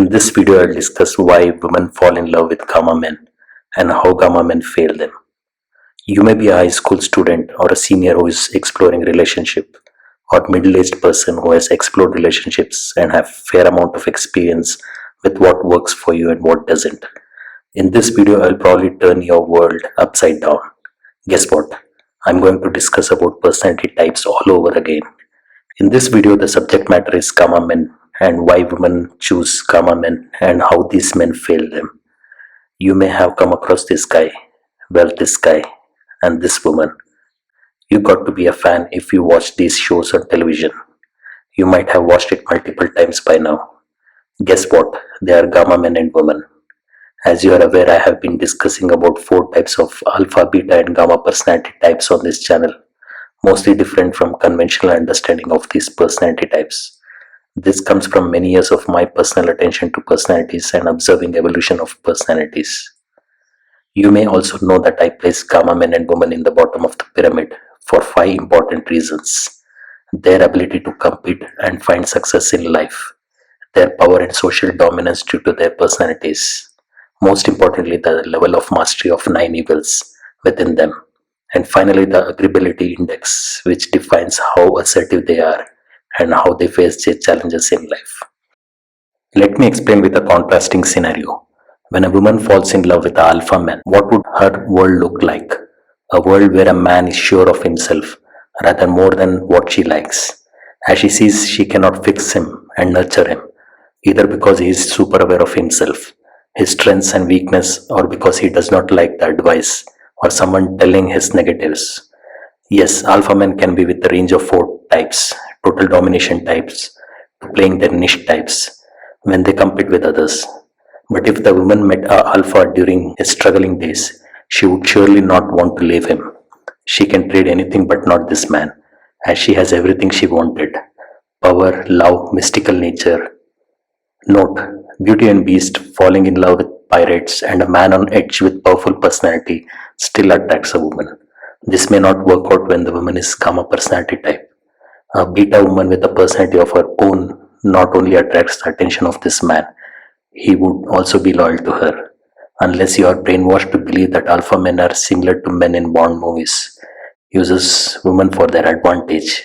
In this video, I'll discuss why women fall in love with gamma men and how gamma men fail them. You may be a high school student or a senior who is exploring relationship, or middle-aged person who has explored relationships and have fair amount of experience with what works for you and what doesn't. In this video, I'll probably turn your world upside down. Guess what? I'm going to discuss about personality types all over again. In this video, the subject matter is gamma men and why women choose gamma men and how these men fail them. You may have come across this guy, this guy, and this woman. You got to be a fan if you watch these shows on television. You might have watched it multiple times by now. Guess what? They are gamma men and women. As you are aware, I have been discussing about 4 types of alpha, beta and gamma personality types on this channel, mostly different from conventional understanding of these personality types. This comes from many years of my personal attention to personalities and observing evolution of personalities. You may also know that I place gamma men and women in the bottom of the pyramid for 5 important reasons: their ability to compete and find success in life, their power and social dominance due to their personalities, most importantly the level of mastery of 9 evils within them, and finally the agreeability index, which defines how assertive they are and how they face their challenges in life. Let me explain with a contrasting scenario. When a woman falls in love with an alpha man, what would her world look like? A world where a man is sure of himself, rather more than what she likes, as she sees she cannot fix him and nurture him, either because he is super aware of himself, his strengths and weakness, or because he does not like the advice or someone telling his negatives. Yes, alpha men can be with the range of 4 types, total domination types, to playing their niche types when they compete with others. But if the woman met a alpha during his struggling days, she would surely not want to leave him. She can trade anything but not this man, as she has everything she wanted: power, love, mystical nature. Note: Beauty and Beast falling in love with pirates and a man on edge with powerful personality still attracts a woman. This may not work out when the woman is gamma personality type. A beta woman with a personality of her own not only attracts the attention of this man, he would also be loyal to her. Unless you are brainwashed to believe that alpha men are similar to men in Bond movies, uses women for their advantage.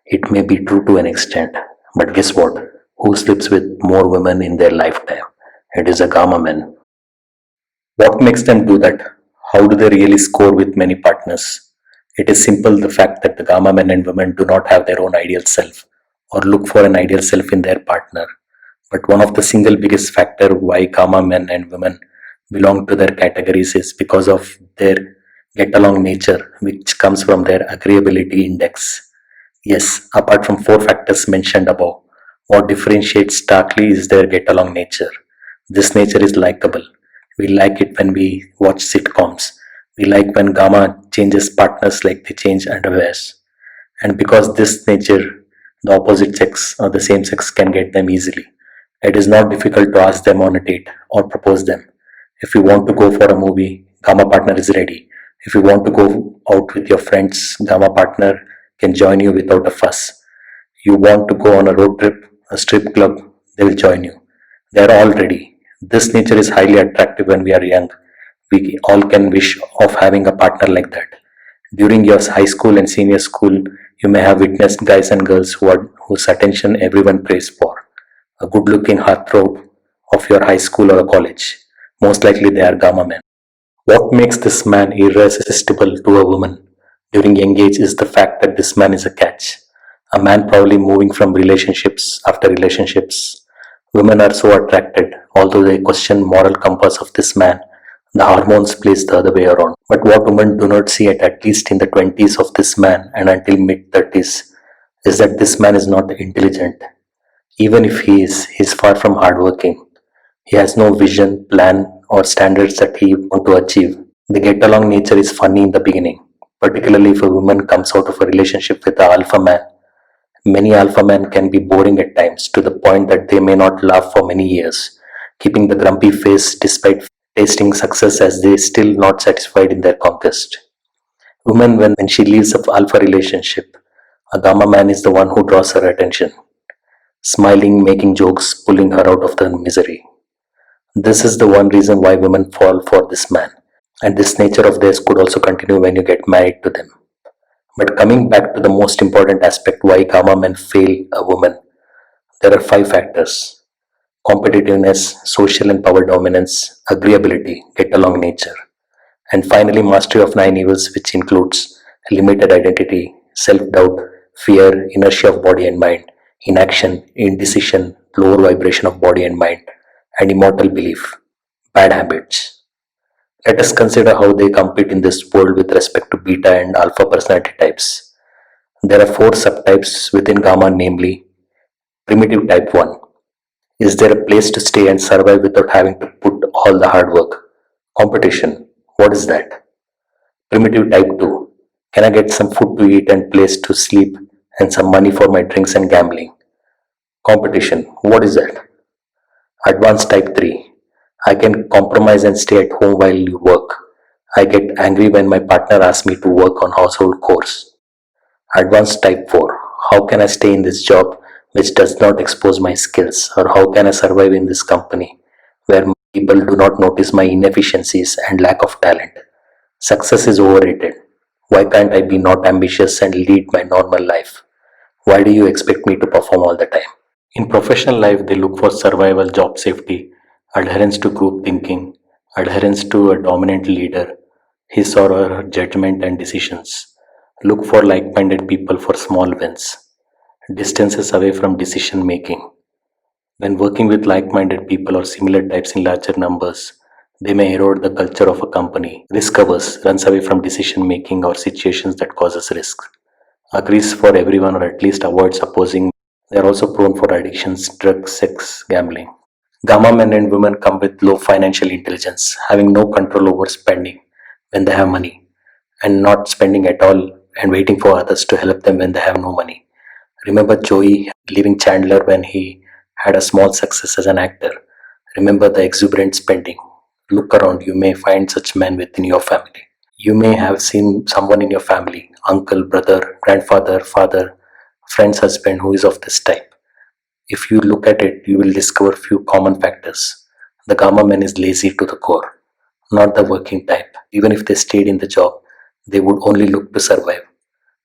It may be true to an extent, but guess what? Who sleeps with more women in their lifetime? It is a gamma man. What makes them do that? How do they really score with many partners? It is simple: the fact that the gamma men and women do not have their own ideal self or look for an ideal self in their partner. But one of the single biggest factor why gamma men and women belong to their categories is because of their get-along nature, which comes from their agreeability index. Yes, apart from 4 factors mentioned above, what differentiates starkly is their get-along nature. This nature is likable. We like it when we watch sitcoms. We like when gamma changes partners like they change underwears. And because this nature, the opposite sex or the same sex can get them easily. It is not difficult to ask them on a date or propose them. If you want to go for a movie, gamma partner is ready. If you want to go out with your friends, gamma partner can join you without a fuss. You want to go on a road trip, a strip club, they will join you. They are all ready. This nature is highly attractive when we are young. We all can wish of having a partner like that. During your high school and senior school, you may have witnessed guys and girls whose attention everyone prays for. A good-looking heartthrob of your high school or a college. Most likely they are gamma men. What makes this man irresistible to a woman during young age is the fact that this man is a catch. A man probably moving from relationships after relationships. Women are so attracted, although they question moral compass of this man. The hormones plays the other way around. But what women do not see at least in the 20s of this man and until mid-30s, is that this man is not intelligent. Even if he is far from hardworking. He has no vision, plan, or standards that he wants to achieve. The get-along nature is funny in the beginning, particularly if a woman comes out of a relationship with an alpha man. Many alpha men can be boring at times to the point that they may not laugh for many years, keeping the grumpy face despite tasting success as they still not satisfied in their conquest. Woman, when she leaves an alpha relationship, a gamma man is the one who draws her attention. smiling, making jokes, pulling her out of the misery. This is the one reason why women fall for this man. And this nature of theirs could also continue when you get married to them. But coming back to the most important aspect why Gamma men fail a woman, there are five factors: competitiveness, social and power dominance, agreeability, get along nature, and finally mastery of nine evils, which includes limited identity, self doubt, fear, inertia of body and mind, inaction, indecision, lower vibration of body and mind, and immortal belief, bad habits. Let us consider how they compete in this world with respect to beta and alpha personality types. There are four subtypes within gamma, namely primitive type 1. Is there a place to stay and survive without having to put all the hard work? Competition. What is that? Primitive type 2. Can I get some food to eat and place to sleep and some money for my drinks and gambling? Competition. What is that? Advanced type 3. I can compromise and stay at home while you work. I get angry when my partner asks me to work on household chores. Advanced type 4. How can I stay in this job which does not expose my skills? Or how can I survive in this company where people do not notice my inefficiencies and lack of talent? Success is overrated. Why can't I be not ambitious and lead my normal life? Why do you expect me to perform all the time? In professional life, they look for survival, job safety, adherence to group thinking, adherence to a dominant leader, his or her judgment and decisions. Look for like minded people for small wins, distances away from decision making. When working with like minded people or similar types in larger numbers, they may erode the culture of a company. Risk averse, runs away from decision making or situations that causes risk. Agrees for everyone or at least avoids opposing. They are also prone for addictions, drugs, sex, gambling. Gamma men and women come with low financial intelligence, having no control over spending when they have money, and not spending at all and waiting for others to help them when they have no money. Remember Joey leaving Chandler when he had a small success as an actor. Remember the exuberant spending. Look around, you may find such men within your family. You may have seen someone in your family, uncle, brother, grandfather, father, friend's husband who is of this type. If you look at it, you will discover few common factors. The gamma man is lazy to the core, not the working type. Even if they stayed in the job, they would only look to survive.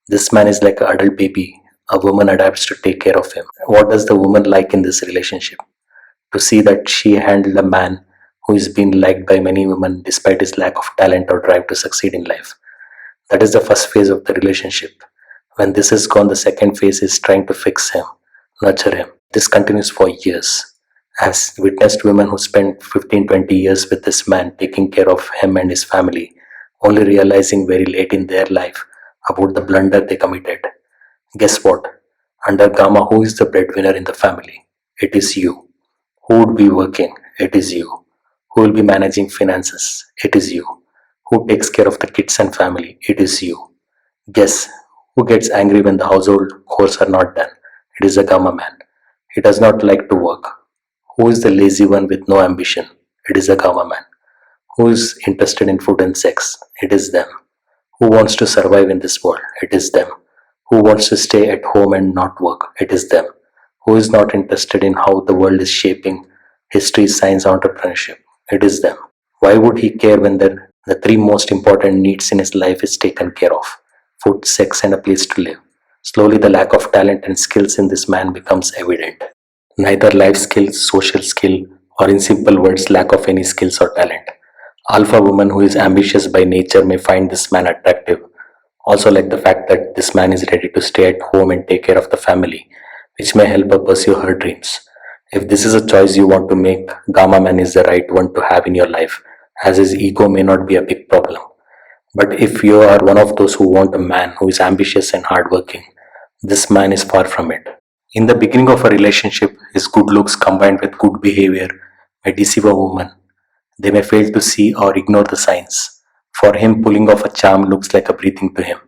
This man is like an adult baby. A woman adapts to take care of him. What does the woman like in this relationship? To see that she handled a man who is being liked by many women despite his lack of talent or drive to succeed in life. That is the first phase of the relationship. When this is gone, the second phase is trying to fix him, nurture him. This continues for years. As witnessed women who spent 15-20 years with this man taking care of him and his family, only realizing very late in their life about the blunder they committed. Guess what? Under Gamma, who is the breadwinner in the family? It is you. Who would be working? It is you. Who will be managing finances? It is you. Who takes care of the kids and family? It is you. Guess who gets angry when the household chores are not done? It is the Gamma man. He does not like to work. Who is the lazy one with no ambition? It is the Gamma man. Who is interested in food and sex? It is them. Who wants to survive in this world? It is them. Who wants to stay at home and not work? It is them. Who is not interested in how the world is shaping history, science, entrepreneurship? It is them. Why would he care when the three most important needs in his life is taken care of? Food, sex, and a place to live. Slowly, the lack of talent and skills in this man becomes evident. Neither life skills, social skill, or in simple words, lack of any skills or talent. Alpha woman who is ambitious by nature may find this man attractive. Also, like the fact that this man is ready to stay at home and take care of the family, which may help her pursue her dreams. If this is a choice you want to make, Gamma man is the right one to have in your life, as his ego may not be a big problem. But if you are one of those who want a man who is ambitious and hardworking, this man is far from it. In the beginning of a relationship, his good looks combined with good behavior may deceive a woman. They may fail to see or ignore the signs. For him, pulling off a charm looks like a breathing to him.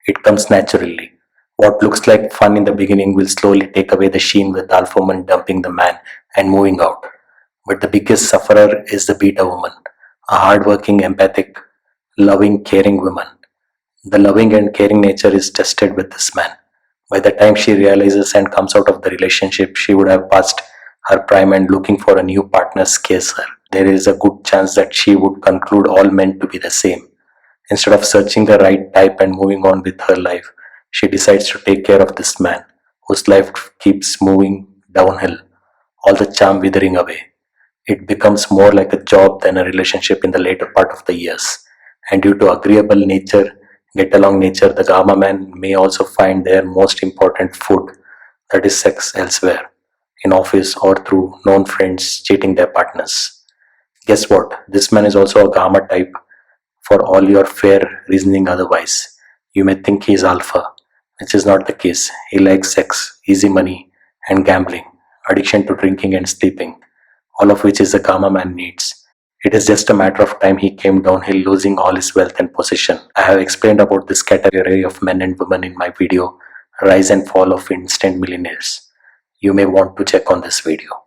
It comes naturally. What looks like fun in the beginning will slowly take away the sheen with alpha woman dumping the man and moving out. But the biggest sufferer is the beta woman, a hardworking, empathic, loving, caring woman. The loving and caring nature is tested with this man, By the time she realizes and comes out of the relationship, she would have passed her prime and looking for a new partner scares her. There is a good chance that she would conclude all men to be the same. Instead of searching the right type and moving on with her life, she decides to take care of this man whose life keeps moving downhill, all the charm withering away. It becomes more like a job than a relationship in the later part of the years. And due to agreeable nature, get along nature, the Gamma man may also find their most important food, that is sex, elsewhere, in office or through known friends cheating their partners. Guess what? This man is also a Gamma type for all your fair reasoning otherwise. You may think he is Alpha, which is not the case. He likes sex, easy money, and gambling, addiction to drinking and sleeping, all of which is a Gamma man needs. It is just a matter of time he came downhill, losing all his wealth and possession. I have explained about this category of men and women in my video, Rise and Fall of Instant Millionaires. You may want to check on this video.